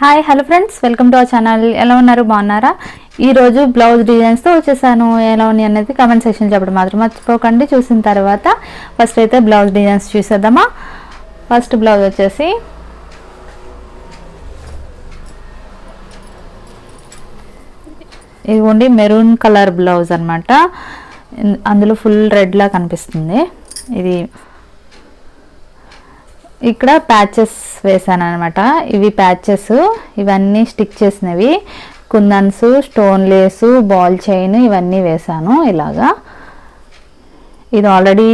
Hi hello friends, welcome to our channel. ఎలా ఉన్నారు? బాగున్నారా? ఈరోజు బ్లౌజ్ డిజైన్స్తో వచ్చేసాను. ఎలా ఉన్నాయి అనేది కామెంట్ సెక్షన్ చెప్పడం మాత్రం మర్చిపోకండి. చూసిన తర్వాత ఫస్ట్ అయితే బ్లౌజ్ డిజైన్స్ చూసేద్దామా. ఫస్ట్ బ్లౌజ్ వచ్చేసి ఇదిగోండి, మెరూన్ కలర్ బ్లౌజ్ అనమాట. అందులో ఫుల్ రెడ్ లా కనిపిస్తుంది. ఇది ఇక్కడ ప్యాచెస్ వేసాను అనమాట. ఇవి ప్యాచెస్, ఇవన్నీ స్టిక్ చేసినవి. కుందన్స్, స్టోన్ లేసు, బాల్ చైన్ ఇవన్నీ వేసాను ఇలాగా. ఇది ఆల్రెడీ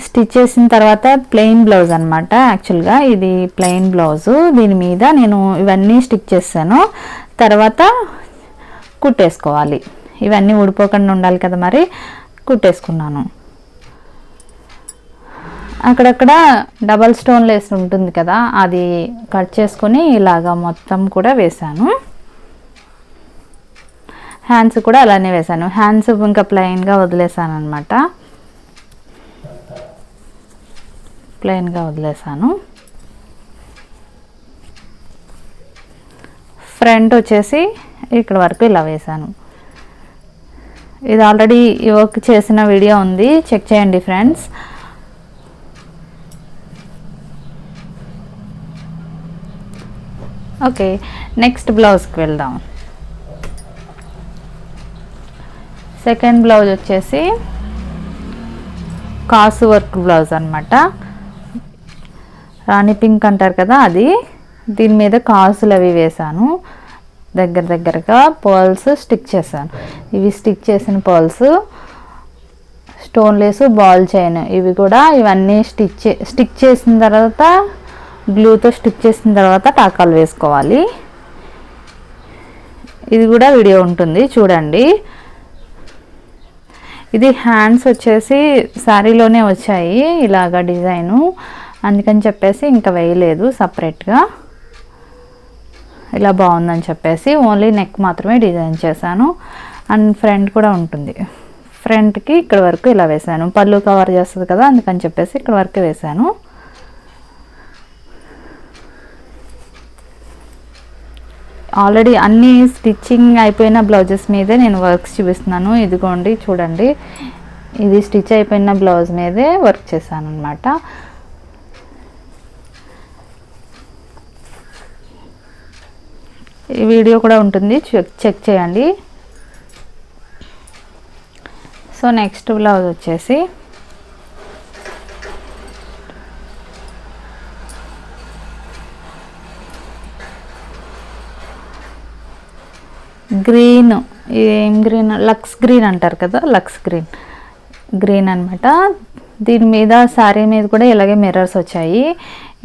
స్టిచ్ చేసిన తర్వాత ప్లెయిన్ బ్లౌజ్ అనమాట. యాక్చువల్గా ఇది ప్లెయిన్ బ్లౌజు. దీని మీద నేను ఇవన్నీ స్టిక్ చేశాను. తర్వాత కుట్టేసుకోవాలి. ఇవన్నీ ఊడిపోకుండా ఉండాలి కదా, మరి కుట్టేసుకున్నాను. అక్కడక్కడ డబల్ స్టోన్ లేస్ ఉంటుంది కదా, అది కట్ చేసుకొని ఇలాగా మొత్తం కూడా వేసాను. హ్యాండ్స్ కూడా అలానే వేసాను. హ్యాండ్స్ ఇంకా ప్లెయిన్గా వదిలేసాను అనమాట. ప్లెయిన్గా వదిలేసాను. ఫ్రంట్ వచ్చేసి ఇక్కడ వరకు ఇలా వేసాను. ఇది ఆల్రెడీ వర్క్ చేసిన వీడియో ఉంది, చెక్ చేయండి ఫ్రెండ్స్. ఓకే, నెక్స్ట్ బ్లౌజ్కి వెళ్దాం. సెకండ్ బ్లౌజ్ వచ్చేసి కాసు వర్క్ బ్లౌజ్ అనమాట. రాణి పింక్ అంటారు కదా, అది. దీని మీద కాసులు అవి వేసాను. దగ్గరగా పర్ల్స్ స్టిక్ చేశాను. ఇవి స్టిక్ చేసిన pearls, stone lace, ball chain, ఇవి కూడా ఇవన్నీ స్టిక్ చేసిన తర్వాత గ్లూతో స్టిక్ చేసిన తర్వాత టాకాలు వేసుకోవాలి. ఇది కూడా వీడియో ఉంటుంది, చూడండి. ఇది హ్యాండ్స్ వచ్చేసి శారీలోనే వచ్చాయి ఇలాగా డిజైను, అందుకని చెప్పేసి ఇంకా వేయలేదు సపరేట్గా. ఇలా బాగుందని చెప్పేసి ఓన్లీ నెక్ మాత్రమే డిజైన్ చేశాను. అండ్ ఫ్రంట్ కూడా ఉంటుంది. ఫ్రంట్కి ఇక్కడ వరకు ఇలా వేసాను. పళ్ళు కవర్ చేస్తుంది కదా, అందుకని చెప్పేసి ఇక్కడ వరకు వేసాను. ఆల్రెడీ అన్ని స్టిచ్చింగ్ అయిపోయిన బ్లౌజెస్ మీదే నేను వర్క్స్ చూపిస్తున్నాను. ఇదిగోండి, చూడండి. ఇది స్టిచ్ అయిపోయిన బ్లౌజ్ మీదే వర్క్ చేశాను అనమాట. ఈ వీడియో కూడా ఉంటుంది, చెక్ చేయండి. సో నెక్స్ట్ బ్లౌజ్ వచ్చేసి గ్రీన్. ఏం గ్రీన్? లక్స్ గ్రీన్ అంటారు కదా, లక్స్ గ్రీన్ అనమాట. దీని మీద శారీ మీద కూడా ఇలాగే మిర్రర్స్ వచ్చాయి.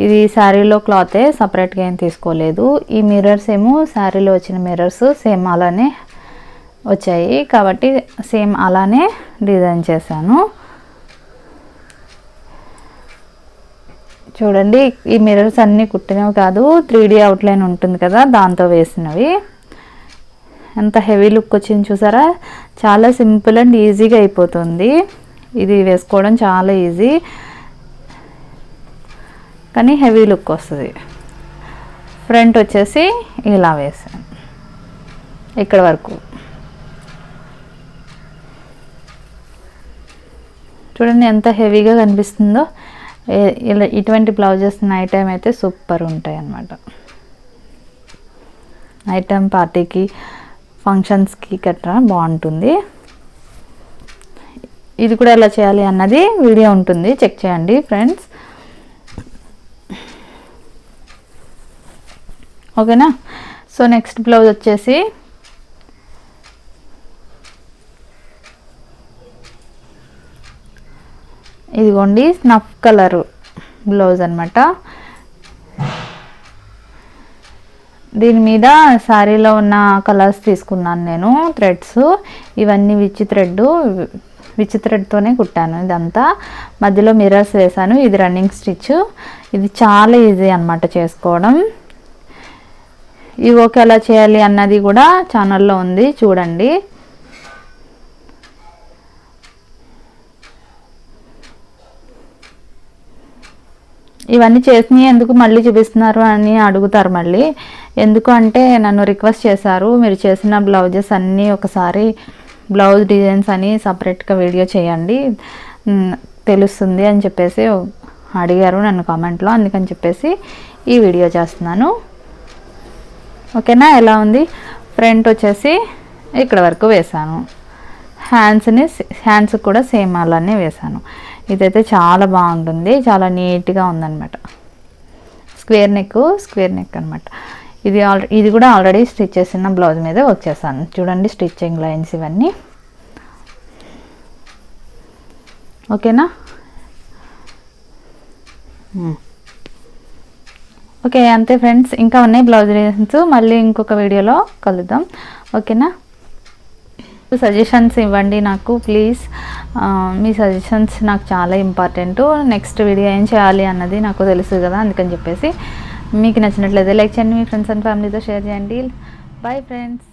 ఇది శారీలో క్లాతే, సపరేట్గా ఏం తీసుకోలేదు. ఈ మిర్రర్స్ ఏమో శారీలో వచ్చిన మిర్రర్స్ సేమ్ అలానే వచ్చాయి, కాబట్టి సేమ్ అలానే డిజైన్ చేశాను. చూడండి, ఈ మిర్రర్స్ అన్నీ కుట్టినవి కాదు, 3D అవుట్లైన్ ఉంటుంది కదా, దాంతో వేసినవి. ఎంత హెవీ లుక్ వచ్చింది చూసారా. చాలా సింపుల్ అండ్ ఈజీగా అయిపోతుంది. ఇది వేసుకోవడం చాలా ఈజీ, కానీ హెవీ లుక్ వస్తుంది. ఫ్రంట్ వచ్చేసి ఇలా వేసాను ఇక్కడ వరకు. చూడండి ఎంత హెవీగా కనిపిస్తుందో. ఇలా ఇటువంటి బ్లౌజెస్ నైట్ టైం అయితే సూపర్ ఉంటాయి అన్నమాట. నైట్ టైం పార్టీకి, ఫంక్షన్స్కి గట్రా బాగుంటుంది. ఇది కూడా ఎలా చేయాలి అన్నది వీడియో ఉంటుంది, చెక్ చేయండి ఫ్రెండ్స్. ఓకేనా. సో నెక్స్ట్ బ్లౌజ్ వచ్చేసి ఇదిగోండి, స్నఫ్ కలర్ బ్లౌజ్ అనమాట. దీని మీద శారీలో ఉన్న కలర్స్ తీసుకున్నాను నేను, థ్రెడ్స్. ఇవన్నీ విచ్ థ్రెడ్తోనే కుట్టాను. ఇదంతా మధ్యలో మిర్రర్స్ వేసాను. ఇది రన్నింగ్ స్టిచ్. ఇది చాలా ఈజీ అనమాట చేసుకోవడం. ఈ ఓకే ఎలా చేయాలి అన్నది కూడా ఛానల్లో ఉంది, చూడండి. ఇవన్నీ చేసినవి ఎందుకు మళ్ళీ చూపిస్తున్నారు అని అడుగుతారు మళ్ళీ. ఎందుకు అంటే నన్ను రిక్వెస్ట్ చేశారు, మీరు చేసిన బ్లౌజెస్ అన్నీ ఒకసారి బ్లౌజ్ డిజైన్స్ అని సపరేట్గా వీడియో చేయండి తెలుస్తుంది అని చెప్పేసి అడిగారు నన్ను కామెంట్లో. అందుకని చెప్పేసి ఈ వీడియో చేస్తున్నాను. ఓకేనా. ఎలా ఉంది? ఫ్రంట్ వచ్చేసి ఇక్కడ వరకు వేసాను. హ్యాండ్స్ కూడా సేమ్ అలానే వేసాను. ఇదైతే చాలా బాగుంటుంది, చాలా నీట్గా ఉందన్నమాట. స్క్వేర్ నెక్ అనమాట. ఇది కూడా ఆల్రెడీ స్టిచ్ చేసిన బ్లౌజ్ మీద వర్క్ చేశాను. చూడండి స్టిచ్చింగ్ లైన్స్ ఇవన్నీ. ఓకేనా. ఓకే, అంతే ఫ్రెండ్స్. ఇంకా ఉన్నాయి బ్లౌజ్ డిజైన్స్. మళ్ళీ ఇంకొక వీడియోలో కలుద్దాం. ఓకేనా. సజెషన్స్ ఇవ్వండి నాకు ప్లీజ్. మీ సజెషన్స్ నాకు చాలా ఇంపార్టెంట్. నెక్స్ట్ వీడియో ఏం చేయాలి అన్నది నాకు తెలుసు కదా, అందుకని చెప్పేసి మీకు నచ్చినట్లయితే లైక్ చేయండి, మీ ఫ్రెండ్స్ అండ్ ఫ్యామిలీతో షేర్ చేయండి. Bye friends.